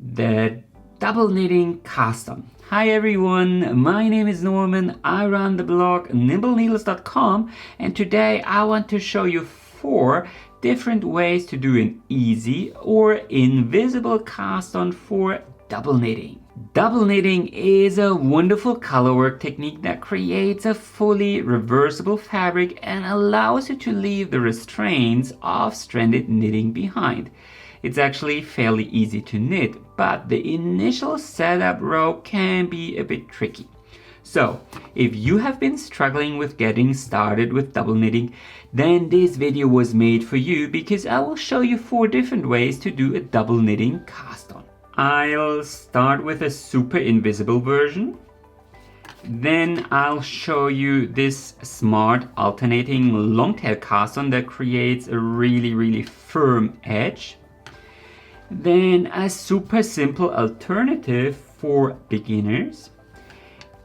the double knitting cast on. Hi everyone, my name is Norman. I run the blog nimbleneedles.com, and today I want to show you 4 different ways to do an easy or invisible cast on for double knitting. Double knitting is a wonderful colorwork technique that creates a fully reversible fabric and allows you to leave the restraints of stranded knitting behind. It's actually fairly easy to knit, but the initial setup row can be a bit tricky. So, if you have been struggling with getting started with double knitting, then this video was made for you because I will show you 4 different ways to do a double knitting cast on. I'll start with a super invisible version. Then I'll show you this smart alternating longtail cast on that creates a really firm edge. Then a super simple alternative for beginners.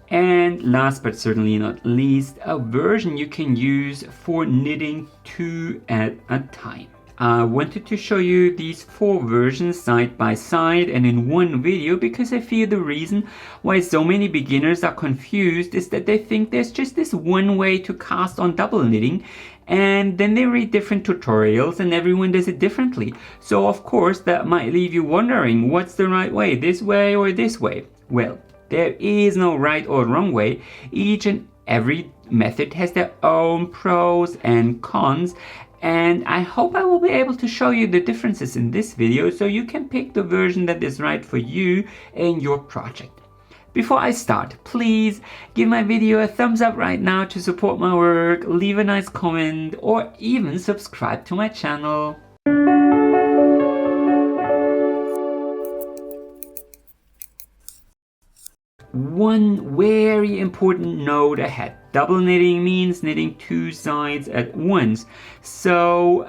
And last but certainly not least, a version you can use for knitting 2 at a time. I wanted to show you these 4 versions side by side and in one video because I feel the reason why so many beginners are confused is that they think there's just this one way to cast on double knitting, and then they read different tutorials and everyone does it differently. So of course that might leave you wondering, what's the right way, this way or this way? Well, there is no right or wrong way. Each and every method has their own pros and cons, and I hope I will be able to show you the differences in this video so you can pick the version that is right for you and your project. Before I start, please give my video a thumbs up right now to support my work, leave a nice comment, or even subscribe to my channel. One very important note ahead. Double knitting means knitting 2 sides at once. So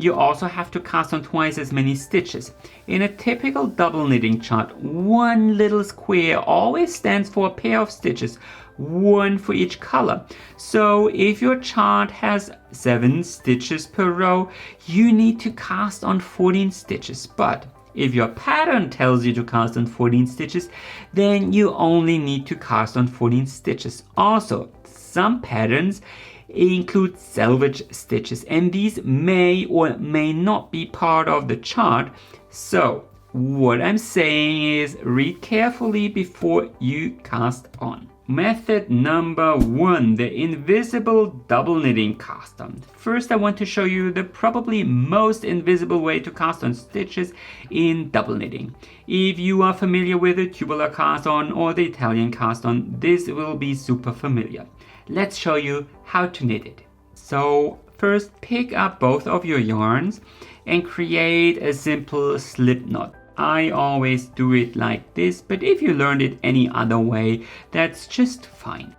you also have to cast on twice as many stitches. In a typical double knitting chart, one little square always stands for a pair of stitches, one for each color. So if your chart has 7 stitches per row, you need to cast on 14 stitches. But if your pattern tells you to cast on 14 stitches, then you only need to cast on 14 stitches. Also, some patterns include selvage stitches, and these may or may not be part of the chart. So, what I'm saying is read carefully before you cast on. Method number 1, the invisible double knitting cast on. First, I want to show you the probably most invisible way to cast on stitches in double knitting. If you are familiar with the tubular cast on or the Italian cast on, this will be super familiar. Let's show you how to knit it. So first, pick up both of your yarns and create a simple slip knot. I always do it like this, but if you learned it any other way, that's just fine.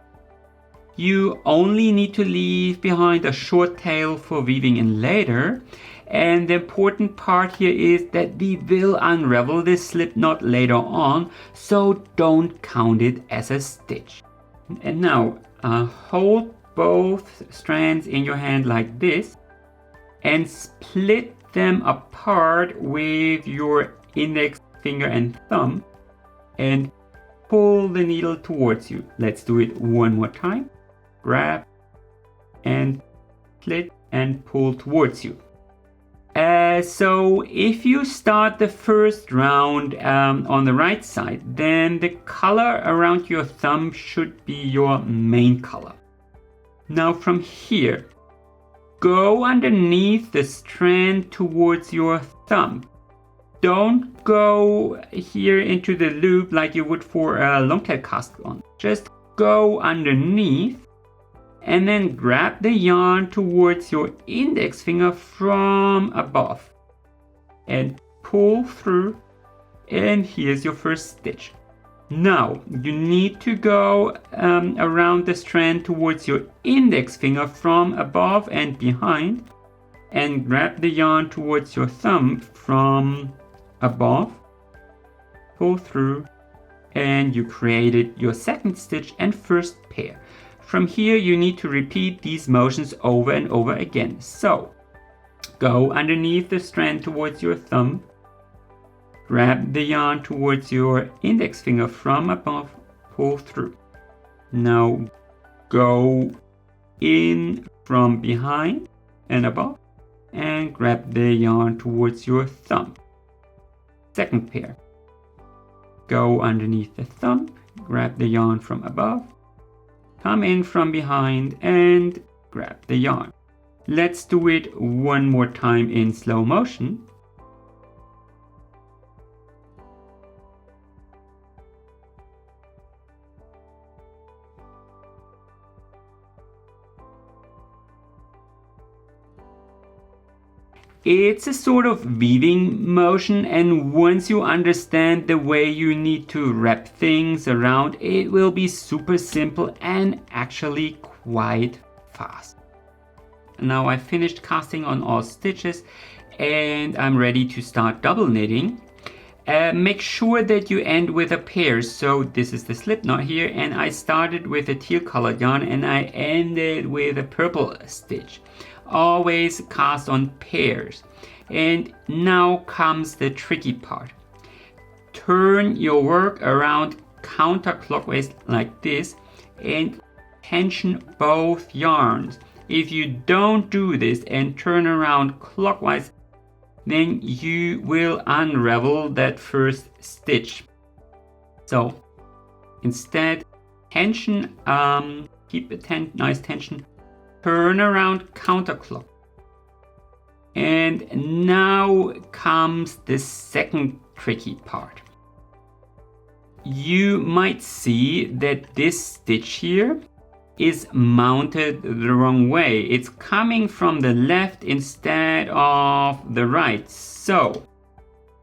You only need to leave behind a short tail for weaving in later, and the important part here is that we will unravel this slip knot later on, so don't count it as a stitch. And now hold both strands in your hand like this and split them apart with your index finger and thumb and pull the needle towards you. Let's do it one more time. Grab and split and pull towards you. So if you start the first round on the right side, then the color around your thumb should be your main color. Now from here, go underneath the strand towards your thumb. Don't go here into the loop like you would for a longtail cast on. Just go underneath and then grab the yarn towards your index finger from above and pull through, and here's your first stitch. Now you need to go around the strand towards your index finger from above and behind and grab the yarn towards your thumb from above, pull through, and you created your second stitch and first pair. From here you need to repeat these motions over and over again. So go underneath the strand towards your thumb, grab the yarn towards your index finger from above, pull through. Now go in from behind and above and grab the yarn towards your thumb. Second pair. Go underneath the thumb, grab the yarn from above, come in from behind and grab the yarn. Let's do it one more time in slow motion. It's a sort of weaving motion, and once you understand the way you need to wrap things around, it will be super simple and actually quite fast. Now I finished casting on all stitches and I'm ready to start double knitting. Make sure that you end with a pair. So this is the slip knot here, and I started with a teal colored yarn and I ended with a purple stitch. Always cast on pairs. And now comes the tricky part. Turn your work around counterclockwise like this and tension both yarns. If you don't do this and turn around clockwise, then you will unravel that first stitch. So instead, tension, keep a nice tension, turn around counterclock. And now comes the second tricky part. You might see that this stitch here is mounted the wrong way. It's coming from the left instead of the right. So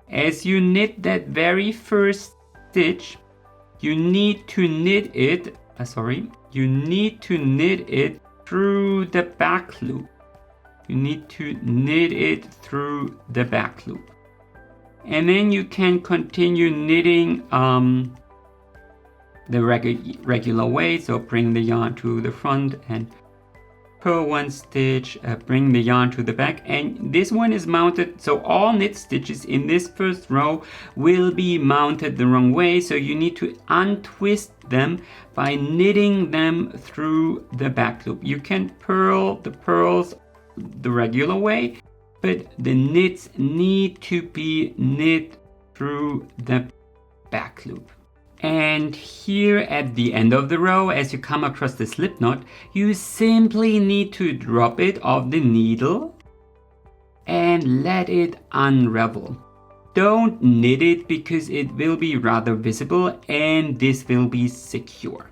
as you knit that very first stitch, you need to knit it through the back loop. You need to knit it through the back loop. And then you can continue knitting the regular way. So bring the yarn to the front and purl one stitch, bring the yarn to the back, and this one is mounted. So all knit stitches in this first row will be mounted the wrong way. So you need to untwist them by knitting them through the back loop. You can purl the pearls the regular way, but the knits need to be knit through the back loop. And here at the end of the row, as you come across the slip knot, you simply need to drop it off the needle and let it unravel. Don't knit it because it will be rather visible and this will be secure.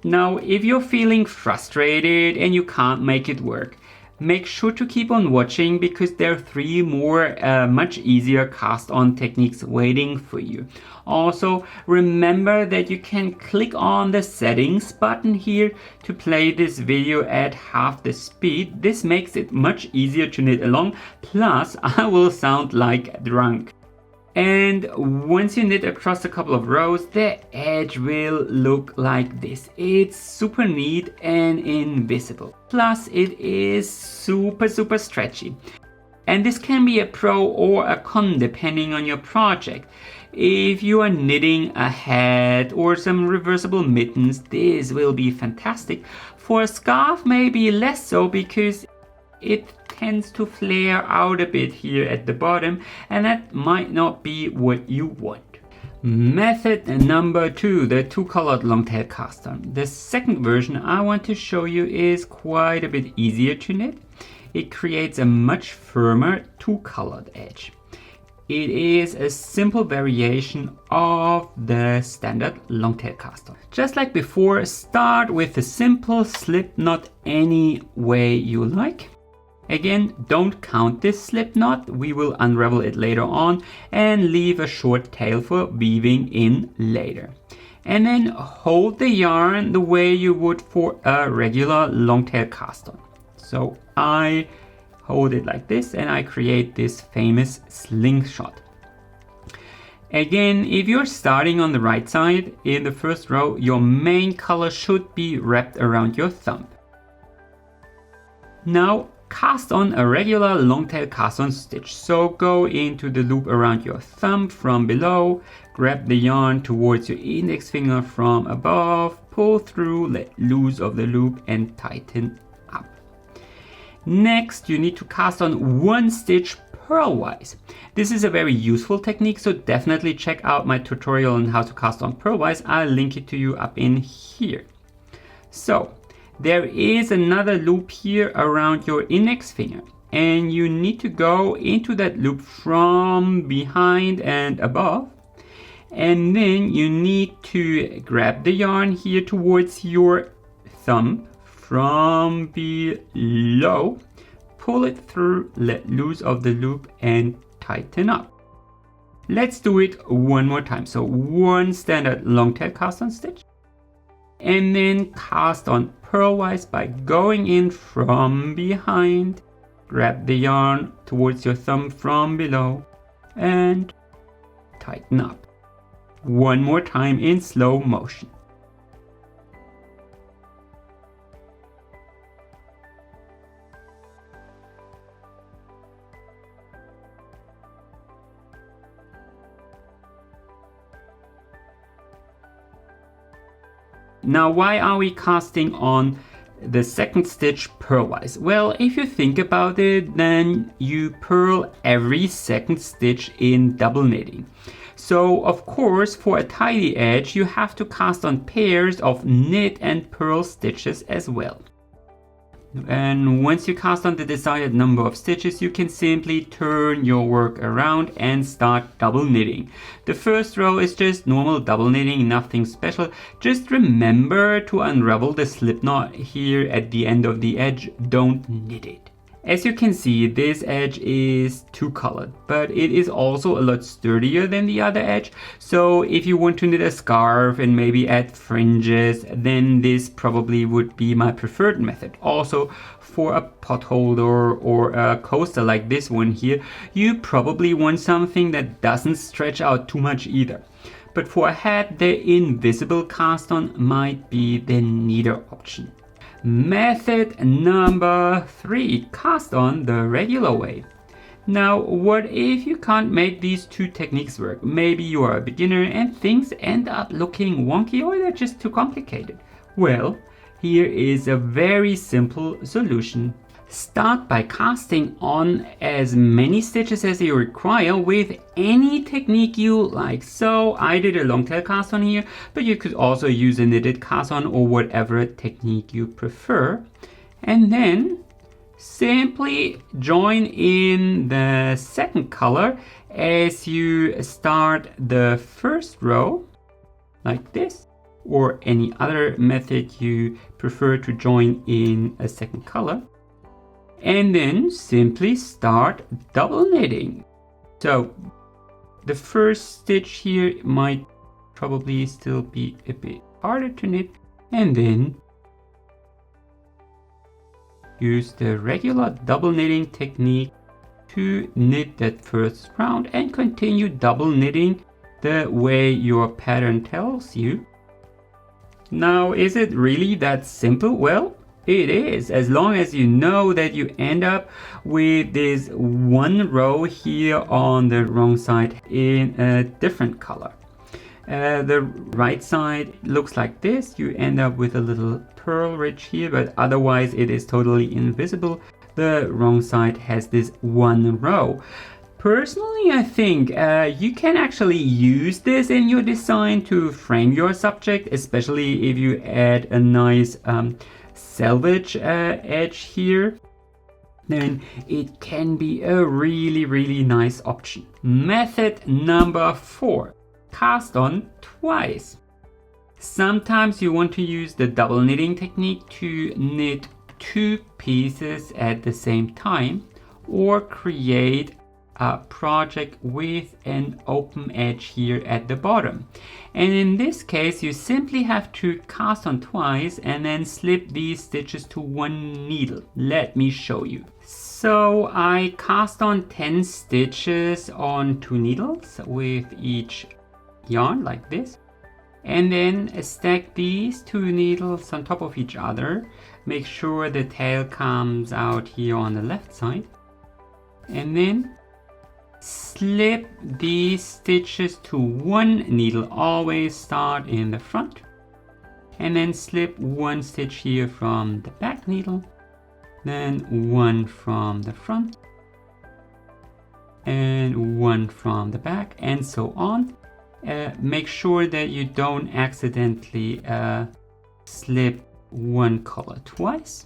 Now, if you're feeling frustrated and you can't make it work, make sure to keep on watching because there are 3 more much easier cast on techniques waiting for you. Also, remember that you can click on the settings button here to play this video at half the speed. This makes it much easier to knit along, plus I will sound like drunk. And once you knit across a couple of rows, the edge will look like this. It's super neat and invisible. Plus it is super stretchy. And this can be a pro or a con depending on your project. If you are knitting a hat or some reversible mittens, this will be fantastic. For a scarf, maybe less so because it tends to flare out a bit here at the bottom, and that might not be what you want. Method number 2, the 2-colored longtail cast on. The second version I want to show you is quite a bit easier to knit. It creates a much firmer 2-colored edge. It is a simple variation of the standard longtail cast on. Just like before, start with a simple slip knot any way you like. Again, don't count this slip knot, we will unravel it later on and leave a short tail for weaving in later. And then hold the yarn the way you would for a regular longtail cast on. So I hold it like this and I create this famous slingshot. Again, if you're starting on the right side in the first row, your main color should be wrapped around your thumb. Now cast on a regular long tail cast on stitch. So go into the loop around your thumb from below, grab the yarn towards your index finger from above, pull through, let loose of the loop and tighten up. Next, you need to cast on one stitch purlwise. This is a very useful technique, so definitely check out my tutorial on how to cast on purlwise. I'll link it to you up in here. So there is another loop here around your index finger, and you need to go into that loop from behind and above, and then you need to grab the yarn here towards your thumb from below, pull it through, let loose of the loop and tighten up. Let's do it one more time. So one standard long tail cast on stitch, and then cast on purlwise by going in from behind, grab the yarn towards your thumb from below and tighten up. One more time in slow motion. Now, why are we casting on the second stitch purlwise? Well, if you think about it, then you purl every second stitch in double knitting. So of course, for a tidy edge, you have to cast on pairs of knit and purl stitches as well. And once you cast on the desired number of stitches, you can simply turn your work around and start double knitting. The first row is just normal double knitting, nothing special. Just remember to unravel the slip knot here at the end of the edge. Don't knit it. As you can see, this edge is two-colored, but it is also a lot sturdier than the other edge. So if you want to knit a scarf and maybe add fringes, then this probably would be my preferred method. Also, for a pot holder or a coaster like this one here, you probably want something that doesn't stretch out too much either. But for a hat, the invisible cast on might be the neater option. Method number 3, cast on the regular way. Now, what if you can't make these two techniques work? Maybe you are a beginner and things end up looking wonky, or they're just too complicated. Well, here is a very simple solution. Start by casting on as many stitches as you require with any technique you like. So I did a long tail cast on here, but you could also use a knitted cast on or whatever technique you prefer. And then simply join in the second color as you start the first row, like this, or any other method you prefer to join in a second color. And then simply start double knitting. So the first stitch here might probably still be a bit harder to knit, and then use the regular double knitting technique to knit that first round and continue double knitting the way your pattern tells you. Now, is it really that simple? Well, it is, as long as you know that you end up with this one row here on the wrong side in a different color. The right side looks like this. You end up with a little purl ridge here, but otherwise it is totally invisible. The wrong side has this one row. Personally, I think you can actually use this in your design to frame your subject, especially if you add a nice selvage edge here, then it can be a really nice option. Method number 4, cast on twice. Sometimes you want to use the double knitting technique to knit 2 pieces at the same time, or create a project with an open edge here at the bottom. And in this case, you simply have to cast on twice and then slip these stitches to one needle. Let me show you. So I cast on 10 stitches on 2 needles with each yarn like this. And then stack these two needles on top of each other. Make sure the tail comes out here on the left side. And then slip these stitches to one needle. Always start in the front. And then slip one stitch here from the back needle. Then one from the front. And one from the back, and so on. Make sure that you don't accidentally slip one color twice.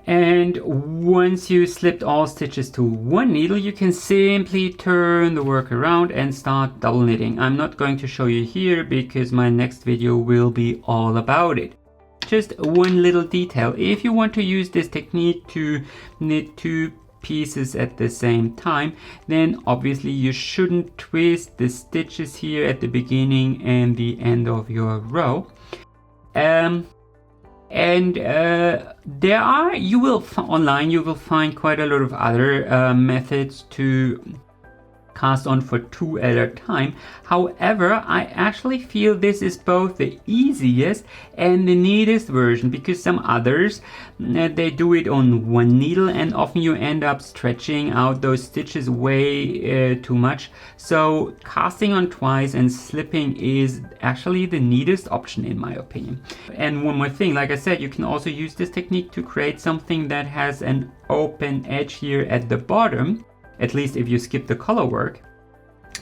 And once you slipped all stitches to one needle, you can simply turn the work around and start double knitting. I'm not going to show you here because my next video will be all about it. Just one little detail: if you want to use this technique to knit two pieces at the same time, then obviously you shouldn't twist the stitches here at the beginning and the end of your row. Online you will find quite a lot of other methods to cast on for two at a time. However, I actually feel this is both the easiest and the neatest version, because some others they do it on one needle and often you end up stretching out those stitches way too much. So casting on twice and slipping is actually the neatest option in my opinion. And one more thing, like I said, you can also use this technique to create something that has an open edge here at the bottom, at least if you skip the color work.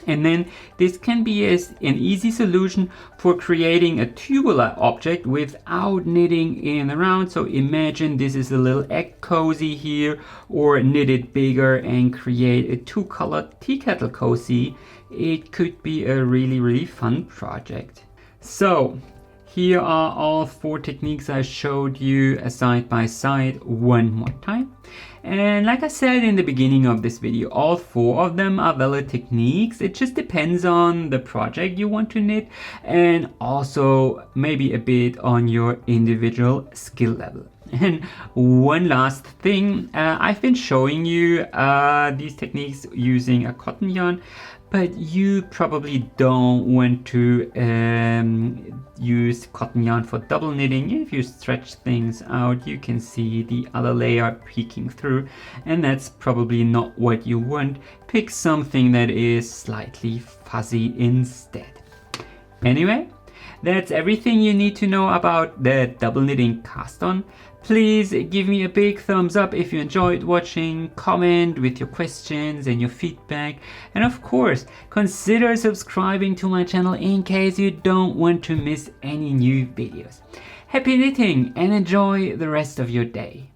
And then this can be an easy solution for creating a tubular object without knitting in around. So imagine this is a little egg cozy here, or knit it bigger and create a two-colored tea kettle cozy. It could be a really fun project. So here are all four techniques I showed you side by side one more time. And like I said in the beginning of this video, all four of them are valid techniques. It just depends on the project you want to knit, and also maybe a bit on your individual skill level. And one last thing, I've been showing you these techniques using a cotton yarn, but you probably don't want to use cotton yarn for double knitting. If you stretch things out, you can see the other layer peeking through, and that's probably not what you want. Pick something that is slightly fuzzy instead. Anyway, that's everything you need to know about the double knitting cast on. Please give me a big thumbs up if you enjoyed watching, comment with your questions and your feedback, and of course consider subscribing to my channel in case you don't want to miss any new videos. Happy knitting and enjoy the rest of your day.